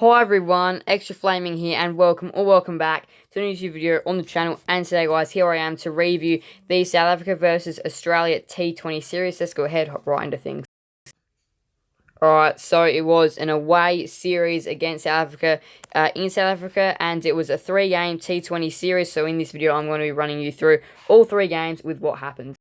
Hi everyone, Extra Flaming here and welcome back to a new YouTube video on the channel. And today guys, here I am to review the South Africa versus Australia T20 Series. Let's go ahead, hop right into things. Alright, so it was an away series against South Africa in South Africa, and it was a 3-game T20 series. So in this video I'm going to be running you through all 3 games with what happened.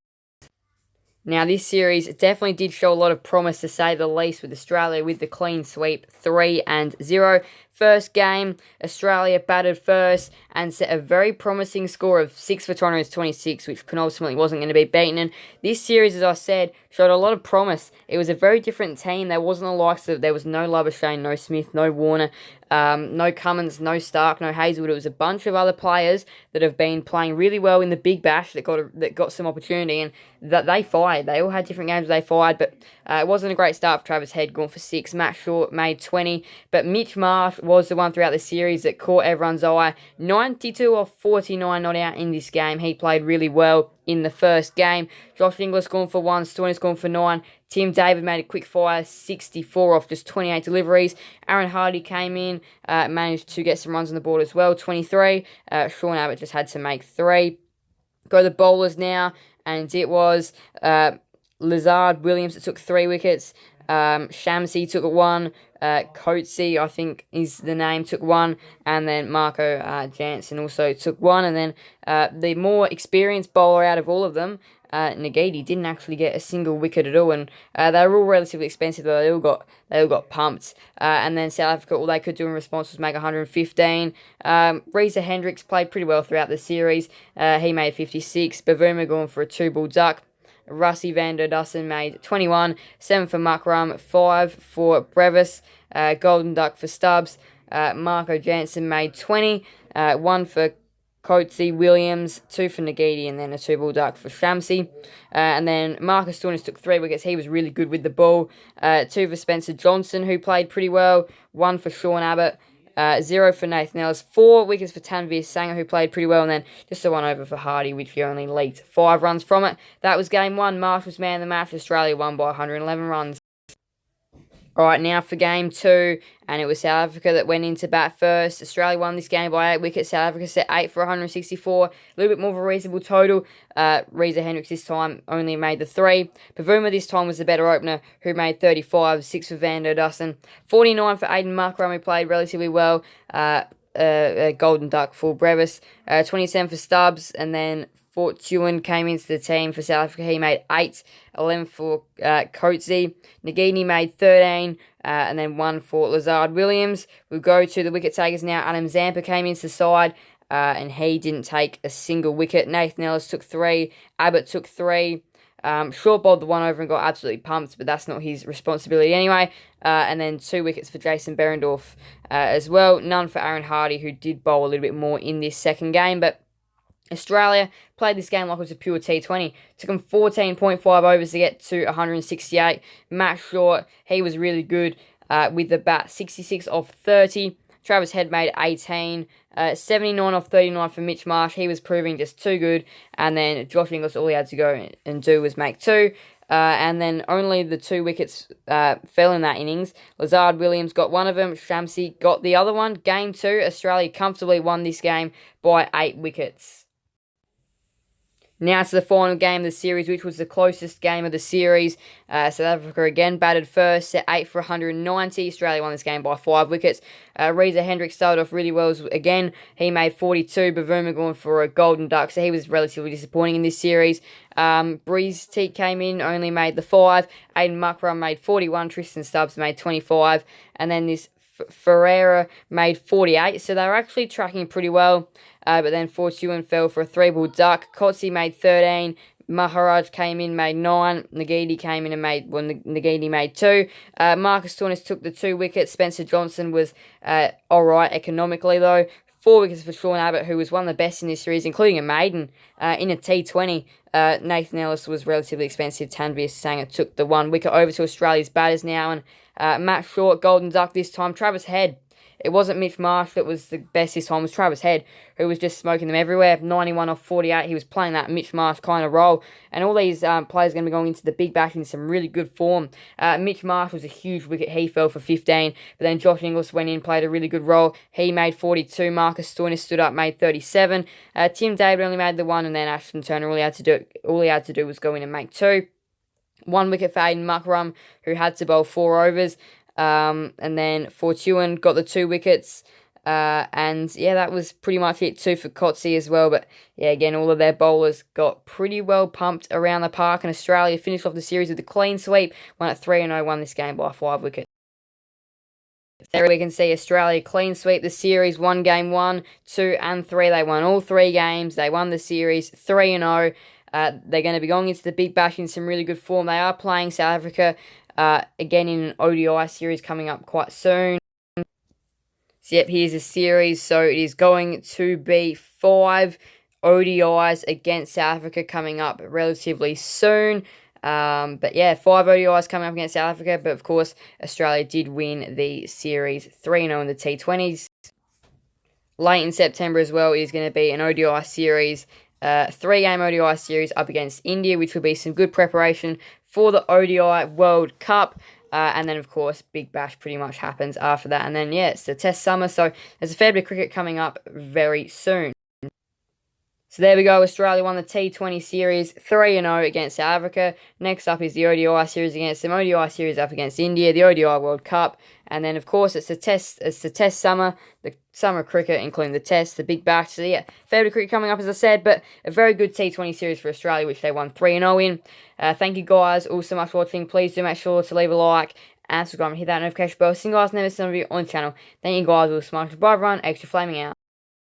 Now, this series definitely did show a lot of promise, to say the least, with Australia with the clean sweep 3-0. First game, Australia batted first and set a very promising score of 6 for 226, which ultimately wasn't going to be beaten. And this series, as I said, showed a lot of promise. It was a very different team. There wasn't the likes of, there was no Labuschagne, no Smith, no Warner, no Cummins, no Stark, no Hazelwood. It was a bunch of other players that have been playing really well in the Big Bash that got some opportunity, and that they fired. They all had different games they fired, but it wasn't a great start for Travis Head, going for 6. Matt Short made 20, but Mitch Marsh was the one throughout the series that caught everyone's eye. 92 off 49 not out in this game. He played really well in the first game. Josh Inglis gone for 1, Stoinis gone for 9. Tim David made a quick fire, 64 off just 28 deliveries. Aaron Hardy came in, managed to get some runs on the board as well, 23. Sean Abbott just had to make 3. Go to the bowlers now, and it was Lazard Williams that took 3 wickets. Shamsi took 1. Coatsy, I think is the name, took 1. And then Marco Jansen also took 1. And then the more experienced bowler out of all of them, Ngidi, didn't actually get a single wicket at all. And they were all relatively expensive, though. They all got pumped. And then South Africa, all they could do in response was make 115. Reeza Hendricks played pretty well throughout the series. He made 56. Bavuma going for a 2-ball duck. Rassie van der Dussen made 21, 7 for Makram, 5 for Brevis, Golden Duck for Stubbs. Marco Jansen made 20, 1 for Coatsy Williams, 2 for Ngidi, and then a 2-ball duck for Shamsi. And then Marcus Stoinis took 3 wickets. He was really good with the ball. 2 for Spencer Johnson, who played pretty well. 1 for Sean Abbott. 0 for Nathan Ellis, 4 wickets for Tanveer Sangha, who played pretty well, and then just a 1 over for Hardy, which he only leaked 5 runs from it. That was game 1. Marsh was man of the match. Australia won by 111 runs. Alright, now for game 2, and it was South Africa that went into bat first. Australia won this game by 8 wickets. South Africa set 8 for 164. A little bit more of a reasonable total. Reeza Hendricks this time only made the 3. Bavuma this time was the better opener, who made 35, 6 for Van der Dussen. 49 for Aiden Markram, who played relatively well. A golden duck for Brevis. 27 for Stubbs, and then Fortune came into the team for South Africa. He made 8, 11 for Coatsy. Ngidi made 13, and then 1 for Lazard Williams. We'll go to the wicket takers now. Adam Zampa came into the side, and he didn't take a single wicket. Nathan Ellis took 3. Abbott took 3. Short bowled the 1 over and got absolutely pumped, but that's not his responsibility anyway. And then 2 wickets for Jason Berendorf as well. None for Aaron Hardy, who did bowl a little bit more in this second game, but Australia played this game like it was a pure T20. Took them 14.5 overs to get to 168. Matt Short, he was really good with the bat, 66 off 30. Travis Head made 18. 79 off 39 for Mitch Marsh. He was proving just too good. And then Josh Inglis, all he had to go and do was make 2. And then only the 2 wickets fell in that innings. Lazard Williams got 1 of them. Shamsi got the other one. Game 2, Australia comfortably won this game by 8 wickets. Now to the final game of the series, which was the closest game of the series. South Africa again batted first, set 8 for 190. Australia won this game by 5 wickets. Reeza Hendricks started off really well again. He made 42. Bavuma going for a golden duck, so he was relatively disappointing in this series. Breeze Teat came in, only made the 5. Aiden Makram made 41. Tristan Stubbs made 25. And then this Ferreira made 48, so they were actually tracking pretty well. But then Fortune fell for a 3-ball duck. Coatsy made 13. Maharaj came in, made 9. Ngidi came in and made, Ngidi made 2. Marcus Stoinis took the 2 wickets. Spencer Johnson was alright economically, though. 4 wickets for Sean Abbott, who was one of the best in this series, including a maiden in a T20. Nathan Ellis was relatively expensive. Tanveer Sangha took the 1 wicket over to Australia's batters now. And Matt Short, golden duck this time. Travis Head, it wasn't Mitch Marsh that was the best this time. It was Travis Head, who was just smoking them everywhere. 91 off 48. He was playing that Mitch Marsh kind of role. And all these players are going to be going into the big bash in some really good form. Mitch Marsh was a huge wicket. He fell for 15. But then Josh Ingles went in, played a really good role. He made 42. Marcus Stoinis stood up, made 37. Tim David only made the one, and then Ashton Turner, all he had to do was go in and make 2. 1 wicket for Aiden Muckrum, who had to bowl 4 overs. And then Fortune got the 2 wickets. And yeah, that was pretty much it. 2 for Cotsey as well. But yeah, again, all of their bowlers got pretty well pumped around the park. And Australia finished off the series with a clean sweep. Won at 3-0, won this game by 5 wickets. There we can see Australia clean sweep the series. 1 game 1, 2 and 3. They won all 3 games. They won the series 3-0. They're going to be going into the Big Bash in some really good form. They are playing South Africa again in an ODI series coming up quite soon. So yep, here's the series. So it is going to be 5 ODIs against South Africa coming up relatively soon. But yeah, 5 ODIs coming up against South Africa. But of course, Australia did win the series 3-0 in the T20s. Late in September as well is going to be an ODI series, 3-game ODI series up against India, which will be some good preparation for the ODI World Cup. And then, of course, Big Bash pretty much happens after that. And then, yeah, it's the Test summer, so there's a fair bit of cricket coming up very soon. So there we go. Australia won the T20 Series 3-0 against South Africa. Next up is the ODI Series against them. ODI Series up against India. The ODI World Cup. And then, of course, it's the Test summer. The summer cricket, including the Test, the Big Bash. So, yeah, fair bit of cricket coming up, as I said. But a very good T20 Series for Australia, which they won 3-0 in. Thank you, guys, all so much for watching. Please do make sure to leave a like and subscribe and hit that notification bell. See you guys never see a video on the channel. Thank you, guys, all so much. Bye, everyone. Extra Flaming out.